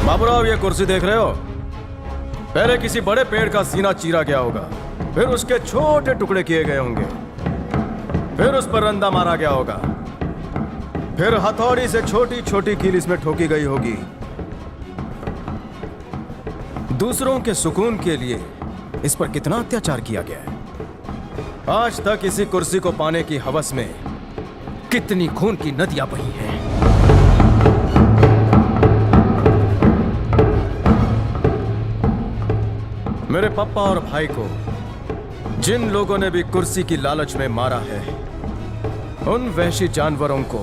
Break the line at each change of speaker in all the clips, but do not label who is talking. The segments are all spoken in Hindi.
बाबूराव, ये कुर्सी देख रहे हो? पहले किसी बड़े पेड़ का सीना चीरा गया होगा, फिर उसके छोटे टुकड़े किए गए होंगे, फिर उस पर रंदा मारा गया होगा, फिर हथौड़ी से छोटी छोटी कील इसमें ठोकी गई होगी। दूसरों के सुकून के लिए इस पर कितना अत्याचार किया गया है। आज तक इसी कुर्सी को पाने की हवस में कितनी खून की नदियां बही हैं। मेरे पापा और भाई को जिन लोगों ने भी कुर्सी की लालच में मारा है, उन वहशी जानवरों को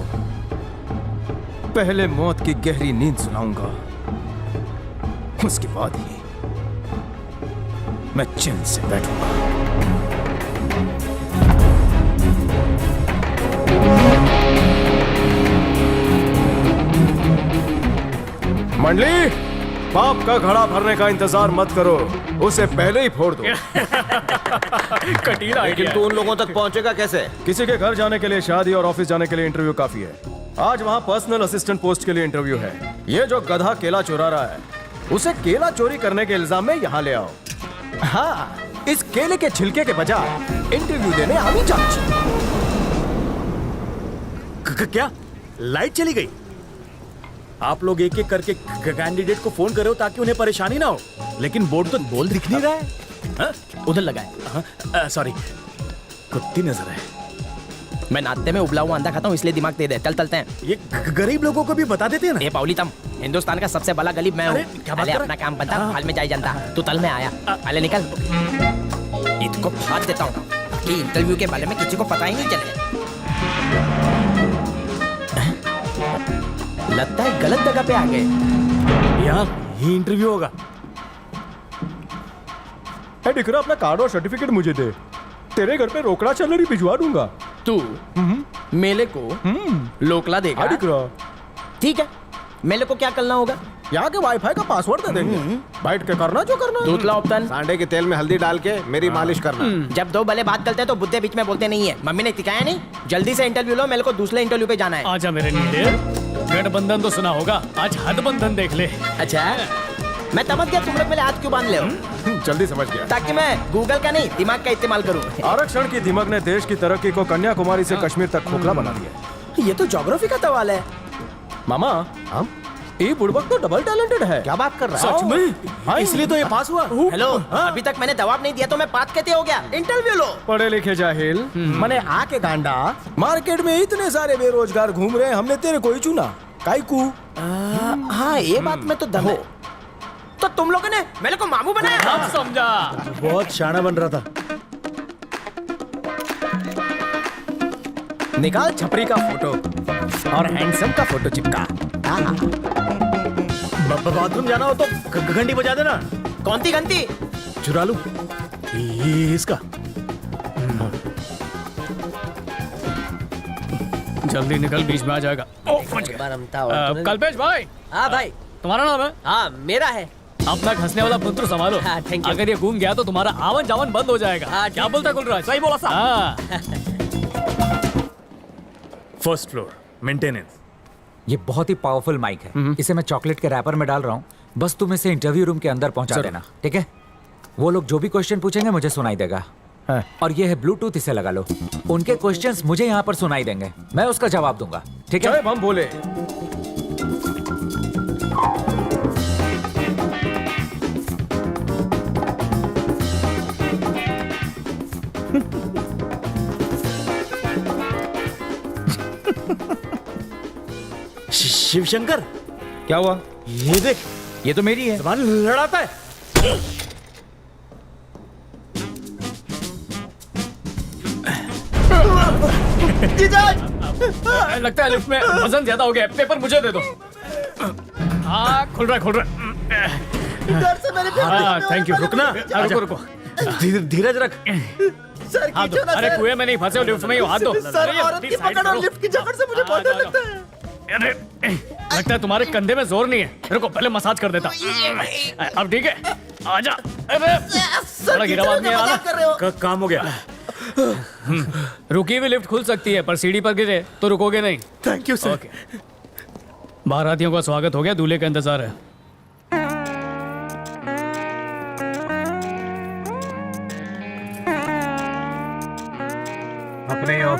पहले मौत की गहरी नींद सुनाऊंगा, उसके बाद ही मैं चैन से बैठूंगा। मंडली, पाप का घड़ा भरने का इंतजार मत करो, उसे पहले ही फोड़ दो।
कटीला
लेकिन तू उन लोगों तक पहुंचेगा कैसे?
किसी के घर जाने के लिए, शादी और ऑफिस जाने के लिए इंटरव्यू काफी है। आज वहाँ पर्सनल असिस्टेंट पोस्ट के लिए इंटरव्यू है। ये जो गधा केला चुरा रहा है, उसे केला चोरी करने के इल्जाम में यहाँ ले आओ। हाँ, इस केले के छिलके के बजाय इंटरव्यू देने आनी चाहिए।
क्या लाइट चली गई? आप लोग एक एक करके कैंडिडेट को फोन करे हो ताकि उन्हें परेशानी ना हो, लेकिन बोर्ड तो बोल दिख नहीं रहा है। उधर लगाए। सॉरी, कुत्ती नजर है।
मैं नाश्ते में उबला हुआ अंडा खाता हूँ, इसलिए दिमाग तेज है। चलते हैं।
ये गरीब लोगों को भी बता देते हैं ना।
ये पाउली तम, हिंदुस्तान का सबसे बड़ा गरीब मैं हूँ।
क्या बात
पहले
कर
अपना काम बनता, हाल में जाए जनता। तू तल में आया, पहले निकल। इसको फाड़ देता हूँ कि इंटरव्यू के बारे में किसी को पता ही नहीं चले। लगता है गलत जगह पे आ गए।
यहाँ ये इंटरव्यू होगा।
दिखरा, अपना कार्ड और सर्टिफिकेट मुझे दे, तेरे घर पे रोकड़ा सैलरी भिजवा दूंगा।
तू मेले को लोकला देगा?
दिखरा,
ठीक है, मेले को क्या करना होगा?
यहाँ के वाईफाई का पासवर्ड दे देंगे, बैठ के करना जो करना।
दूसरा ऑप्शन,
सांडे के तेल में हल्दी डाल के मेरी मालिश करना।
जब दो भले बात करते हैं तो बुद्धे बीच में बोलते नहीं है। मम्मी ने सिखाया नहीं? जल्दी से इंटरव्यू लो, मेरे को दूसरे इंटरव्यू पे जाना है।
आजा मेरे नीले, गठबंधन तो सुना होगा, आज हथबंधन देख ले।
अच्छा, मैं समझ गया तुम लोग मेरे हाथ क्यों बांध ले हो।
जल्दी समझ गया।
ताकि मैं गूगल का नहीं, दिमाग का इस्तेमाल करूं।
आरक्षण की दिमाग ने देश की तरक्की को कन्याकुमारी से कश्मीर तक खोखला बना दिया।
ये तो ज्योग्राफी का सवाल है।
मामा, हम ये बुड़बक तो डबल टैलेंटेड है।
क्या बात कर रहा है?
सच में? इसलिए तो ये पास हुआ।
हेलो, अभी तक मैंने जवाब नहीं दिया तो मैं पास कैसे हो गया? इंटरव्यू लो।
पढ़े लिखे जाहिल, मने आके गांडा। मार्केट में इतने सारे बेरोजगार घूम रहे हैं, हमने तेरे को ही चुना। काईकू?
हाँ, ये बात में तो दम है। तो तुम लोगों ने मेरे को मामू बनाया?
अब समझा।
बहुत शाना बन रहा था।
निकाल छपरी का फोटो और हैंडसम का फोटो चिपका।
बाथरूम जाना हो तो घंटी बजा देना।
कौन सी घंटी?
चुरा लूं ये इसका।
जल्दी निकल, बीच में आ जाएगा। कल्पेश भाई।
हाँ भाई।
तुम्हारा नाम है?
हाँ, मेरा है।
अपना घसने वाला पुत्र संभालो।
हाँ, thank you।
अगर ये घूम गया तो तुम्हारा आवन जावन बंद हो जाएगा।
हाँ,
क्या बोलता गुलराज? सही बोला साहब।
First floor maintenance.
ये बहुत ही पावरफुल माइक है। इसे मैं चॉकलेट के रैपर में डाल रहा हूँ। बस तुम इसे इंटरव्यू रूम के अंदर पहुंचा देना, ठीक है? वो लोग जो भी क्वेश्चन पूछेंगे मुझे सुनाई देगा। और ये है ब्लूटूथ, इसे लगा लो। उनके क्वेश्चंस मुझे यहाँ पर सुनाई देंगे, मैं उसका जवाब दूंगा, ठीक है?
हम बोले
शिवशंकर,
क्या हुआ?
ये देख,
ये तो मेरी है।
जबान लड़ाता है।
लगता है लिफ्ट में वजन ज्यादा हो गया। पेपर मुझे दे दो। हाँ, खुल रहा है, खुल रहा है। हाँ, थैंक यू।
रुकना।
रुको रुको।
धीरज रख।
हाथ दो। अरे कुएं में नहीं फंसे हो, लिफ्ट में ही हो, हाथ दो।
सर, औरत की पकड़ और लिफ्ट की जकड़ से मुझे बहुत डर लगता है।
अरे, लगता है तुम्हारे कंधे में जोर नहीं है। रुको, पहले मसाज कर देता। अब ठीक है, आजा। अरे, बड़ा गिरा आदमी है ना।
काम हो गया।
रुकी हुई लिफ्ट खुल सकती है, पर सीढ़ी पर गिरे तो रुकोगे नहीं।
Thank you sir.
बारातियों का स्वागत हो गया, दूल्हे का इंतजार है।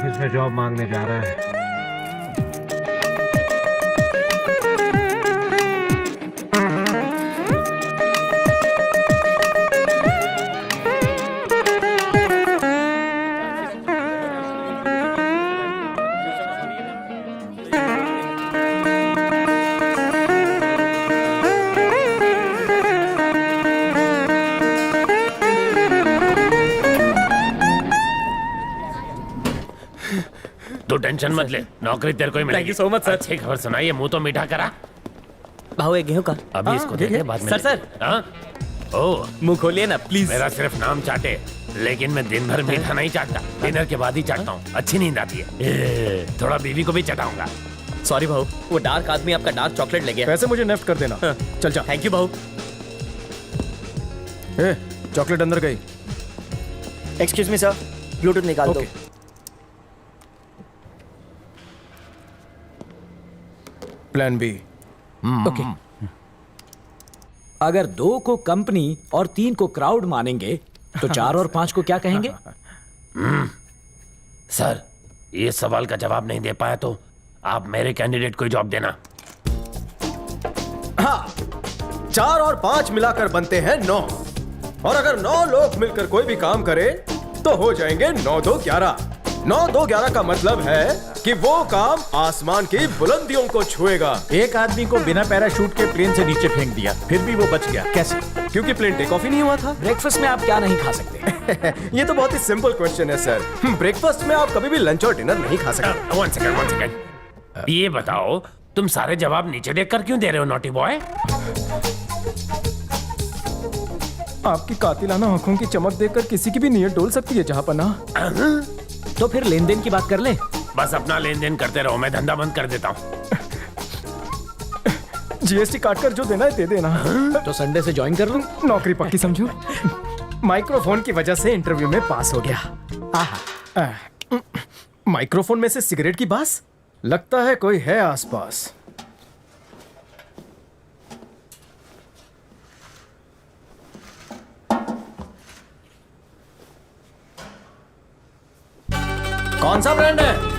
ऑफिस में जॉब मांगने जा रहा है।
तू टेंशन मत ले, नौकरी तेरे को ही मिलेगी।
Thank you so much, sir.
अच्छी खबर सुनाइए, मुंह तो मीठा करा।
भाव एक गेहूं का
अभी इसको दे दे, बाद में
सर,
ले।
सर।
हाँ? ओह,
मुंह खोलिए ना प्लीज।
मेरा सिर्फ नाम चाटे, लेकिन मैं दिन भर मीठा नहीं चाटता, डिनर के बाद ही चाटता हूँ। अच्छी नींद आती है। थोड़ा बीवी को भी चटाऊंगा।
सॉरी भाऊ, वो डार्क आदमी आपका डार्क चॉकलेट ले गया।
पैसे मुझे नेफ्ट कर देना। चल जा।
थैंक यू भाऊ।
ए, चॉकलेट अंदर गई।
एक्सक्यूज मी सर, ब्लूटूथ निकाल दो।
Plan B.
ओके। अगर 2 को कंपनी और 3 को क्राउड मानेंगे तो 4 और 5 को क्या कहेंगे?
सर, ये सवाल का जवाब नहीं दे पाया तो आप मेरे कैंडिडेट को जॉब देना।
हाँ, 4 और 5 मिलाकर बनते हैं 9, और अगर 9 लोग मिलकर कोई भी काम करें तो हो जाएंगे 9 2 11। 9 2 11 का मतलब है कि वो काम आसमान की बुलंदियों को छुएगा।
एक आदमी को बिना पैराशूट के प्लेन से नीचे फेंक दिया, फिर भी वो बच गया, कैसे?
क्योंकि प्लेन टेक ऑफ ही नहीं हुआ था।
ब्रेकफास्ट में आप क्या नहीं खा सकते?
ये तो बहुत ही सिंपल क्वेश्चन है सर। ब्रेकफास्ट में आप कभी भी लंच और डिनर नहीं खा सकते।
One second. ये बताओ, तुम सारे जवाब नीचे देखकर क्यों दे रहे हो, नॉटी बॉय?
आपकी कातिलाना आंखों की चमक देखकर किसी की भी नीयत डोल सकती है जहांपना।
तो फिर लेन देन की बात कर ले।
बस अपना लेन देन करते रहो, मैं धंधा बंद कर देता हूँ।
जीएसटी काटकर जो देना है दे देना।
तो संडे से ज्वाइन कर लूं?
नौकरी पक्की समझो। माइक्रोफोन की वजह से इंटरव्यू में पास हो गया। माइक्रोफोन में से सिगरेट की बास, लगता है कोई है आसपास। कौन सा ब्रांड है?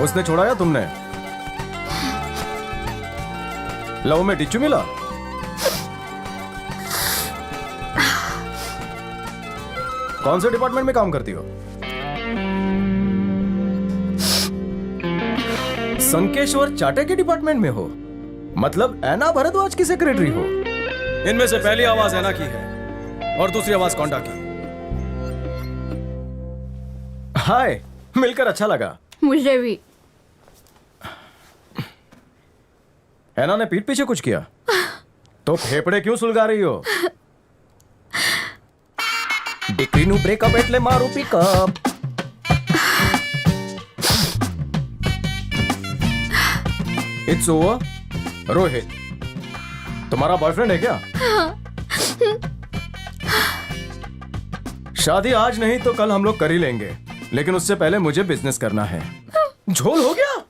उसने छोड़ा या तुमने? लव में टिच्चू मिला? कौन से डिपार्टमेंट में काम करती हो? संकेश्वर चाटे के डिपार्टमेंट में हो? मतलब ऐना भरद्वाज की सेक्रेटरी हो? इनमें से पहली आवाज ऐना की है और दूसरी आवाज कौंडा की। हाय, मिलकर अच्छा लगा।
मुझे भी।
ऐना ने पीठ पीछे कुछ किया तो फेफड़े क्यों सुलगा रही हो? डिक्रीनु ब्रेकअप एटले मारू पिकअप। It's over. रोहित, तुम्हारा बॉयफ्रेंड है क्या? शादी आज नहीं तो कल हम लोग कर ही लेंगे, लेकिन उससे पहले मुझे बिजनेस करना है। झोल हो गया?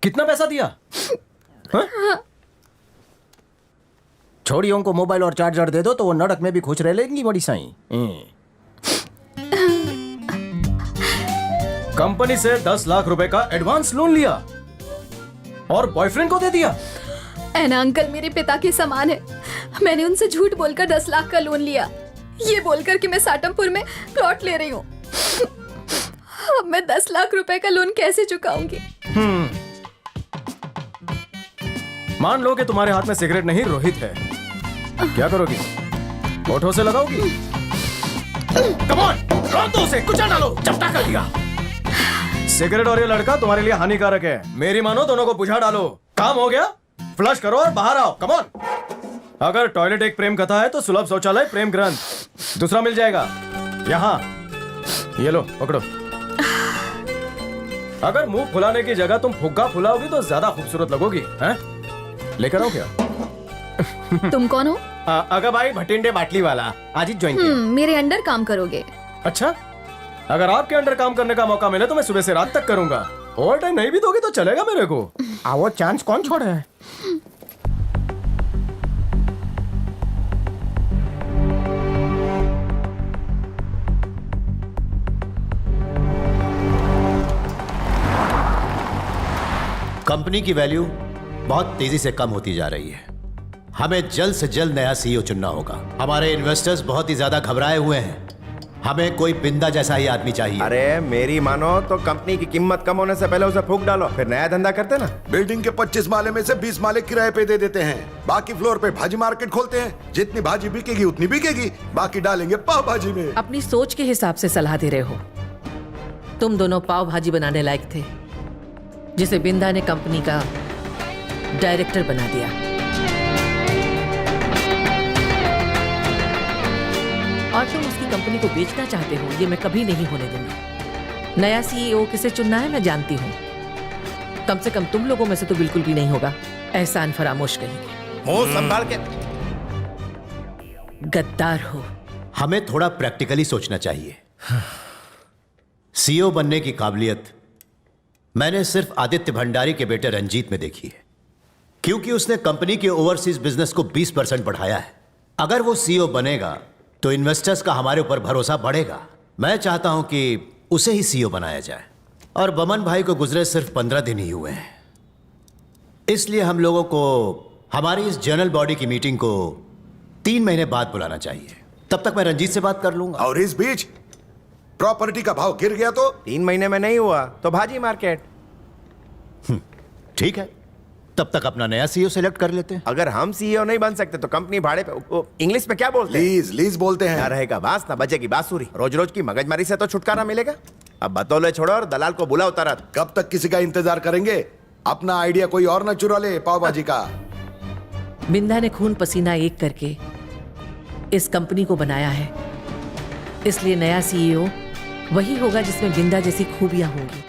कितना पैसा दिया? छोड़ियों को मोबाइल और चार्जर दे दो तो वो नड़क में भी खुश रह लेंगी बड़ी साई। कंपनी से 10 लाख रुपए का एडवांस लोन लिया और बॉयफ्रेंड को दे दिया।
ऐना अंकल मेरे पिता के समान है। मैंने उनसे झूठ बोलकर 10 लाख का लोन लिया, ये बोलकर कि मैं साटमपुर में प्लॉट ले रही हूँ। अब मैं 10 लाख रुपए का लोन कैसे चुकाऊंगी?
मान लो कि तुम्हारे हाथ में सिगरेट नहीं रोहित है, क्या करोगी? होठों से लगाओगी? कम ऑन, रोक दो उसे, कुचल डालो, चपटा कर दिया। सिगरेट और ये लड़का तुम्हारे लिए हानिकारक है, मेरी मानो दोनों को बुझा डालो। काम हो गया? फ्लश करो और बाहर आओ, कम ऑन। अगर टॉयलेट एक प्रेम कथा है तो सुलभ शौचालय प्रेम ग्रंथ दूसरा मिल जाएगा यहाँ। ये लो पकड़ो। अगर मुंह फुलाने की जगह तुम फुग्गा फुलाओगी तो ज्यादा खूबसूरत लगोगी। हैं? लेकर आओ क्या?
तुम कौन हो?
अगर भाई भटिंडे बाटली वाला आज ही ज्वाइन किया।
मेरे अंडर काम करोगे।
अच्छा, अगर आपके अंडर काम करने का मौका मिले तो मैं सुबह से रात तक करूंगा। ओवर टाइम नहीं भी दोगे तो चलेगा मेरे को।
वो चांस कौन छोड़े है?
कंपनी की वैल्यू बहुत तेजी से कम होती जा रही है। हमें जल्द से जल्द नया सीईओ चुनना होगा। हमारे इन्वेस्टर्स बहुत ही ज्यादा घबराए हुए हैं। हमें कोई बिंदा जैसा ही आदमी चाहिए।
अरे मेरी मानो तो कंपनी की कीमत कम होने से पहले उसे फूंक डालो, फिर नया धंधा करते ना।
बिल्डिंग के 25 माले में से 20 माले किराए पे दे देते हैं, बाकी फ्लोर पे भाजी मार्केट खोलते हैं। जितनी भाजी बिकेगी उतनी बिकेगी, बाकी डालेंगे पाव भाजी में।
अपनी सोच के हिसाब से सलाह दे रहे हो। तुम दोनों पाव भाजी बनाने लायक थे, जिसे बिंदा ने कंपनी का डायरेक्टर बना दिया। और तुम उसकी कंपनी को बेचना चाहते हो, ये मैं कभी नहीं होने दूंगी। नया सीईओ किसे चुनना है मैं जानती हूँ। कम से कम तुम लोगों में से तो बिल्कुल भी नहीं होगा। एहसान फरामोश कहेंगे।
मुंह संभाल के।
गद्दार हो।
हमें थोड़ा प्रैक्टिकली सोचना चाहिए। सीईओ बनने की काबिलियत मैंने सिर्फ आदित्य भंडारी के बेटे रंजीत में देखी है, क्योंकि उसने कंपनी के ओवरसीज बिजनेस को 20% बढ़ाया है। अगर वो सीईओ बनेगा तो इन्वेस्टर्स का हमारे ऊपर भरोसा बढ़ेगा। मैं चाहता हूं कि उसे ही सीईओ बनाया जाए। और बमन भाई को गुजरे सिर्फ 15 दिन ही हुए हैं, इसलिए हम लोगों को हमारी इस जनरल बॉडी की मीटिंग को 3 महीने बाद बुलाना चाहिए। तब तक मैं रंजीत से बात कर लूंगा।
और इस बीच प्रॉपर्टी का भाव गिर गया तो
3 महीने में नहीं हुआ तो भाजी मार्केट।
ठीक है, तब तक अपना नया सीईओ सेलेक्ट कर लेते हैं।
अगर हम सीईओ नहीं बन सकते तो कंपनी भाड़े पे, इंग्लिश में क्या बोलते हैं?
लीज बोलते
ना
हैं।
रहेगा बांस ना बजेगी बांसुरी। रोज रोज की मगजमारी से तो छुटकारा मिलेगा। अब बतौले छोड़ो और दलाल को बुला उतारा।
कब तक किसी का इंतजार करेंगे? अपना आइडिया कोई और ना चुरा ले पाव भाजी का।
बिंदा ने खून पसीना एक करके इस कंपनी को बनाया है, इसलिए नया सीईओ वही होगा जिसमें बिंदा जैसी खूबियां होंगी।